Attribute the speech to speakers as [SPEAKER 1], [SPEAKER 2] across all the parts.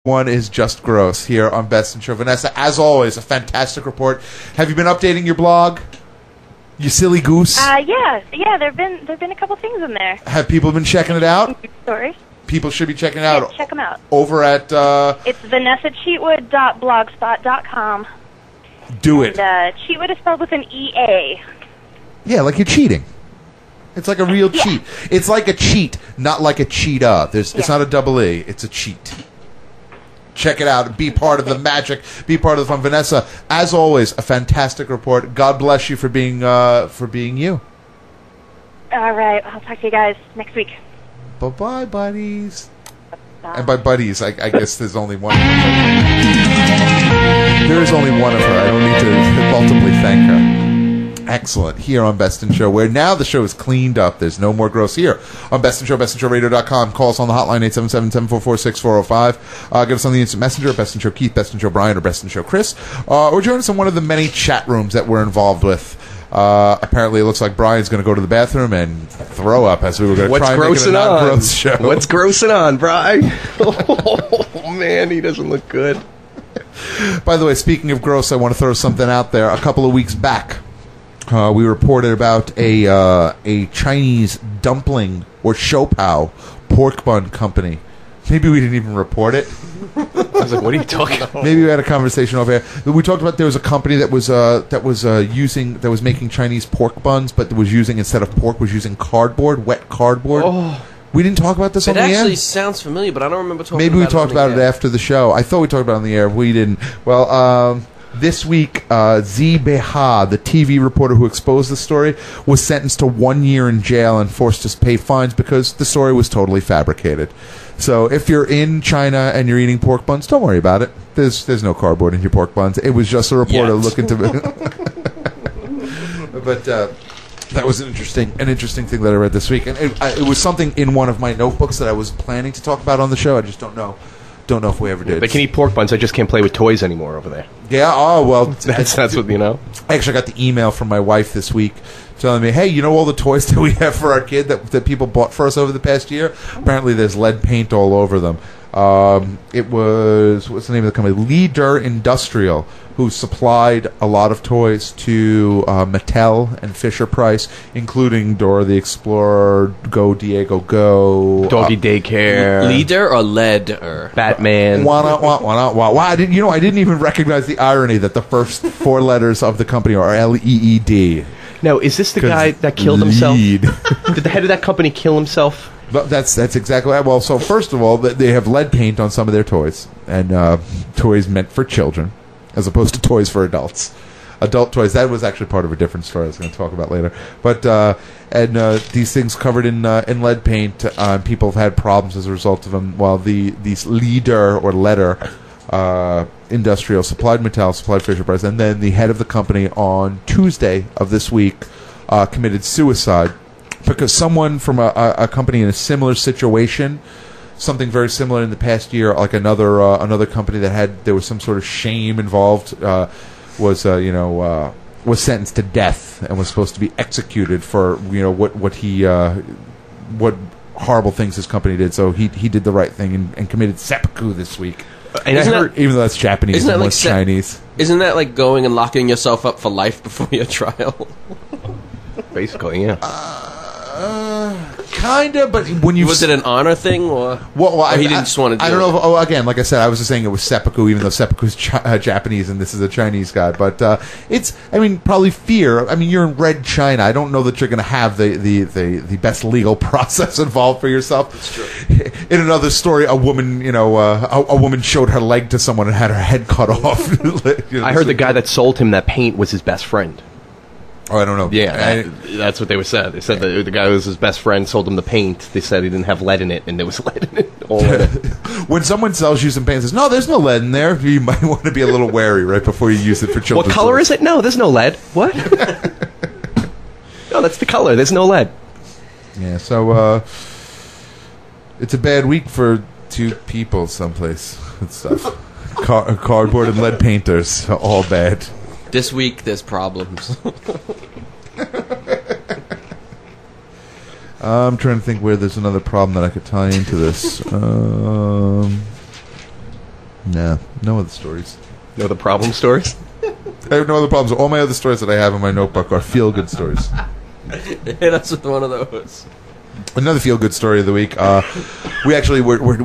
[SPEAKER 1] One is just gross here on Best in Show. Vanessa, as always, a fantastic report. Have you been updating your blog? You silly goose.
[SPEAKER 2] Yeah. There've been a couple things in there.
[SPEAKER 1] Have people been checking it out?
[SPEAKER 2] Stories.
[SPEAKER 1] People should be checking it out.
[SPEAKER 2] Yeah, check them out.
[SPEAKER 1] Over at
[SPEAKER 2] it's vanessacheatwood.blogspot.com.
[SPEAKER 1] Do it.
[SPEAKER 2] And Cheatwood is spelled with an EA.
[SPEAKER 1] Yeah, like you're cheating. It's like a real cheat. It's like a cheat, not like a cheetah. It's not a double E. It's a cheat. Check it out. Be part of the magic. Be part of the fun. Vanessa, as always, a fantastic report. God bless you for being you.
[SPEAKER 2] All right. I'll talk to you guys next week.
[SPEAKER 1] Bye-bye, buddies. Bye. And by buddies, I guess there's only one. There is only one of her. I don't need to multiply thank her. Excellent. Here on Best in Show, where now the show is cleaned up. There's no more gross here on Best in Show, bestinshowradio.com. Call us on the hotline, 877-744-6405. Get us on the instant messenger, Best in Show Keith, Best in Show Brian, or Best in Show Chris. Or join us in one of the many chat rooms that we're involved with. Apparently, it looks like Brian's going to go to the bathroom and throw up as we were going to try and make it a non-gross show.
[SPEAKER 3] What's grossing on, Brian? Oh, man, he doesn't look good.
[SPEAKER 1] By the way, speaking of gross, I want to throw something out there. A couple of weeks back, we reported about a Chinese dumpling or shopao pork bun company. Maybe we didn't even report it.
[SPEAKER 3] I was like, "What are you talking about?"
[SPEAKER 1] Maybe we had a conversation over here. We talked about there was a company that was making Chinese pork buns, but was using, instead of pork, was using cardboard, wet cardboard.
[SPEAKER 3] Oh.
[SPEAKER 1] We didn't talk about this on the air.
[SPEAKER 4] It actually sounds familiar, but I don't remember talking about it.
[SPEAKER 1] Maybe we talked about it after the show. I thought we talked about it on the air. We didn't. Well, this week, Zi Beha, the TV reporter who exposed the story, was sentenced to 1 year in jail and forced to pay fines because the story was totally fabricated. So if you're in China and you're eating pork buns, don't worry about it. There's no cardboard in your pork buns. It was just a reporter looking to... But that was an interesting thing that I read this week. And it was something in one of my notebooks that I was planning to talk about on the show. I just don't know. Don't know if we ever did.
[SPEAKER 3] They can eat pork buns. I just can't play with toys anymore over there.
[SPEAKER 1] Yeah. Oh well.
[SPEAKER 3] That's what you know.
[SPEAKER 1] I actually got the email from my wife this week telling me, "Hey, you know all the toys that we have for our kid that people bought for us over the past year? Apparently, there's lead paint all over them." It was, what's the name of the company? Leader Industrial, who supplied a lot of toys to Mattel and Fisher-Price, including Dora the Explorer, Go Diego Go,
[SPEAKER 3] Doggy Daycare,
[SPEAKER 4] Leader or Leader?
[SPEAKER 3] Batman.
[SPEAKER 1] I didn't even recognize the irony that the first four letters of the company are LEED.
[SPEAKER 3] Now, is this the guy that killed himself? Did the head of that company kill himself?
[SPEAKER 1] But that's exactly right. Well, so first of all, they have lead paint on some of their toys, and toys meant for children, as opposed to toys for adults. Adult toys, that was actually part of a different story I was going to talk about later. But these things covered in lead paint, people have had problems as a result of them. While these Leader or Letter Industrial supplied Mattel, supplied Fisher-Price, and then the head of the company on Tuesday of this week committed suicide. Because someone from a company in a similar situation, something very similar in the past year, like another company that there was some sort of shame involved, was sentenced to death and was supposed to be executed for what horrible things his company did. So he did the right thing and committed seppuku this week. And I heard, even though that's Japanese and it's Chinese.
[SPEAKER 4] Isn't that like going and locking yourself up for life before your trial?
[SPEAKER 3] Basically, yeah.
[SPEAKER 1] Kinda, but when you...
[SPEAKER 4] Was it an honor thing, or... Well, he didn't just want to do
[SPEAKER 1] I don't know. Again, like I said, I was just saying it was seppuku, even though seppuku's Japanese and this is a Chinese guy. But it's, probably fear. You're in Red China. I don't know that you're going to have the best legal process involved for yourself.
[SPEAKER 4] That's true.
[SPEAKER 1] In another story, a woman, a woman showed her leg to someone and had her head cut off.
[SPEAKER 3] I heard the guy that sold him that paint was his best friend.
[SPEAKER 1] Oh, I don't know.
[SPEAKER 3] Yeah, that's what they said. They said that the guy was his best friend, sold him the paint. They said he didn't have lead in it, and there was lead in it. All in it.
[SPEAKER 1] When someone sells you some paint and says, "No, there's no lead in there," you might want to be a little wary right before you use it for children.
[SPEAKER 3] What color is it? No, there's no lead. What? No, that's the color. There's no lead. Yeah,
[SPEAKER 1] so it's a bad week for two people someplace and stuff. Cardboard and lead painters, all bad.
[SPEAKER 4] This week, there's problems.
[SPEAKER 1] I'm trying to think where there's another problem that I could tie into this. Nah, no other stories.
[SPEAKER 3] No other problem stories?
[SPEAKER 1] I have no other problems. All my other stories that I have in my notebook are feel-good stories.
[SPEAKER 4] Hit us with one of those.
[SPEAKER 1] Another feel-good story of the week.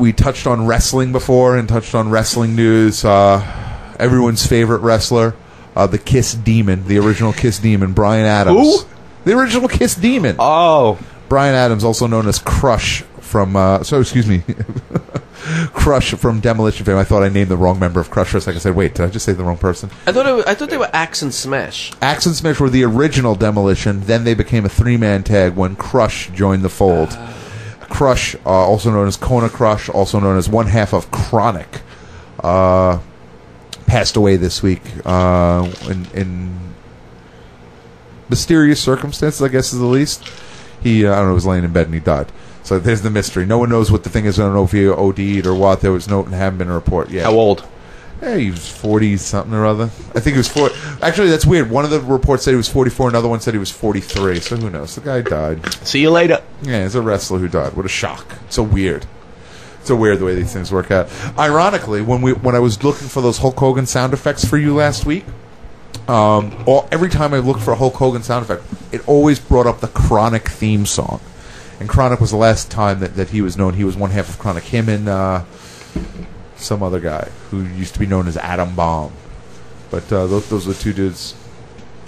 [SPEAKER 1] We touched on wrestling before and touched on wrestling news. Everyone's favorite wrestler, the Kiss Demon, the original Kiss Demon, Bryan Adams.
[SPEAKER 3] Who?
[SPEAKER 1] The original Kiss Demon.
[SPEAKER 3] Oh.
[SPEAKER 1] Bryan Adams, also known as Crush from... Crush from Demolition fame. I thought I named the wrong member of Crush for a second. I said, wait, did I just say the wrong person?
[SPEAKER 4] I thought they were Axe and Smash.
[SPEAKER 1] Axe and Smash were the original Demolition. Then they became a three-man tag when Crush joined the fold. Crush, also known as Kona Crush, also known as one half of Chronic, passed away this week in mysterious circumstances, I guess is the least. He, I don't know, was laying in bed and he died. So there's the mystery. No one knows what the thing is. I don't know if he OD'd or what. There was haven't been a report yet.
[SPEAKER 3] How old?
[SPEAKER 1] Hey, he was 40-something or other. I think he was 40. Actually, that's weird. One of the reports said he was 44. Another one said he was 43. So who knows? The guy died.
[SPEAKER 3] See you later.
[SPEAKER 1] Yeah, he's a wrestler who died. What a shock. So weird. So weird the way these things work out. Ironically, when I was looking for those Hulk Hogan sound effects for you last week, every time I looked for a Hulk Hogan sound effect, it always brought up the Chronic theme song. And Chronic was the last time that he was known. He was one half of Chronic. Him and some other guy who used to be known as Atom Bomb. But those were the two dudes.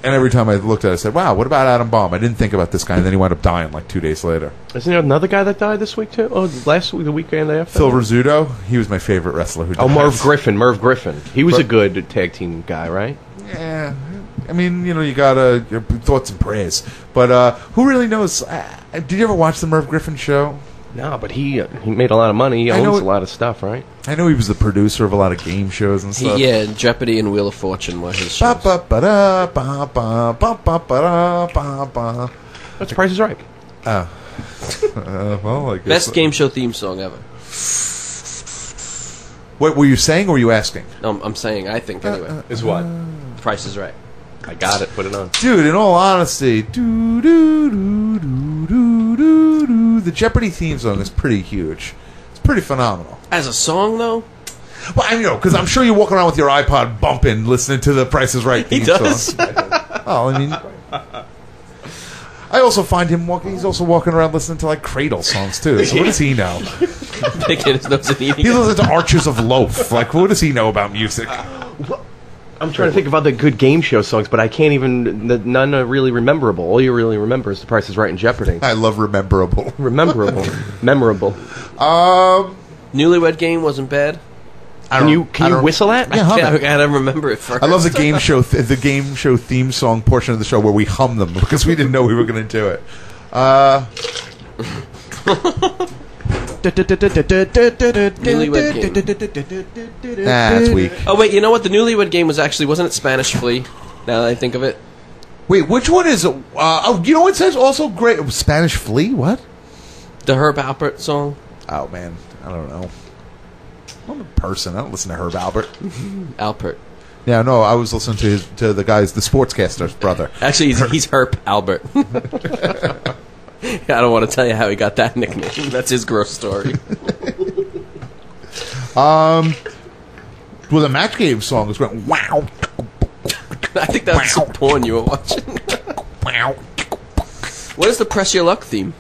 [SPEAKER 1] And every time I looked at it, I said, wow, what about Atom Bomb? I didn't think about this guy, and then he wound up dying like 2 days later.
[SPEAKER 3] Isn't there another guy that died this week, too? Oh, last week, the weekend after?
[SPEAKER 1] Phil Rizzuto, he was my favorite wrestler who died.
[SPEAKER 3] Oh, Merv Griffin. He was a good tag team guy, right?
[SPEAKER 1] Yeah. I mean, you got your thoughts and prayers. But who really knows? Did you ever watch the Merv Griffin show?
[SPEAKER 3] No, but he made a lot of money. He owns a lot of stuff, right?
[SPEAKER 1] I know he was the producer of a lot of game shows and stuff.
[SPEAKER 4] Yeah, Jeopardy and Wheel of Fortune were his shows.
[SPEAKER 3] That's Price is Right.
[SPEAKER 1] Well, I guess
[SPEAKER 4] Best game show theme song ever.
[SPEAKER 1] What were you saying or were you asking?
[SPEAKER 4] No, I'm saying, I think, anyway.
[SPEAKER 3] Is what?
[SPEAKER 4] Price is Right.
[SPEAKER 3] I got it. Put it on.
[SPEAKER 1] Dude, in all honesty, the Jeopardy theme song is pretty huge. It's pretty phenomenal.
[SPEAKER 4] As a song, though?
[SPEAKER 1] Well, I know, because I'm sure you walk around with your iPod bumping, listening to the Price is Right theme
[SPEAKER 4] He does.
[SPEAKER 1] song. Oh, I mean, I also find him walking. He's also walking around listening to like Cradle songs too. So what does he know?
[SPEAKER 4] Picking his nose and eating
[SPEAKER 1] He
[SPEAKER 4] it.
[SPEAKER 1] listens to Archers of Loaf. Like, what does he know about music?
[SPEAKER 3] I'm trying to think of other good game show songs, but I can't even. None are really rememberable. All you really remember is The Price is Right and Jeopardy.
[SPEAKER 1] I love Rememberable.
[SPEAKER 3] Memorable.
[SPEAKER 4] Newlywed Game wasn't bad.
[SPEAKER 3] Can you whistle that?
[SPEAKER 1] Yeah, hum
[SPEAKER 4] I
[SPEAKER 1] it.
[SPEAKER 4] gotta remember it first.
[SPEAKER 1] I love the game show theme song portion of the show where we hum them because we didn't know we were going to do it.
[SPEAKER 4] Newlywed Game.
[SPEAKER 1] That's weak.
[SPEAKER 4] Oh, wait, you know what? The Newlywed Game wasn't it Spanish Flea? Now that I think of it.
[SPEAKER 1] Wait, which one is it? You know what says also great? Spanish Flea? What?
[SPEAKER 4] The Herb Alpert song.
[SPEAKER 1] Oh, man. I don't know. I'm a person. I don't listen to Herb Albert.
[SPEAKER 4] Alpert.
[SPEAKER 1] Yeah, no, I was listening to the sportscaster's brother.
[SPEAKER 4] Actually, he's Herb Albert. I don't want to tell you how he got that nickname. That's his gross story.
[SPEAKER 1] Well, the Match Game song was going, wow.
[SPEAKER 4] I think that's the porn you were watching. What is the Press Your Luck theme?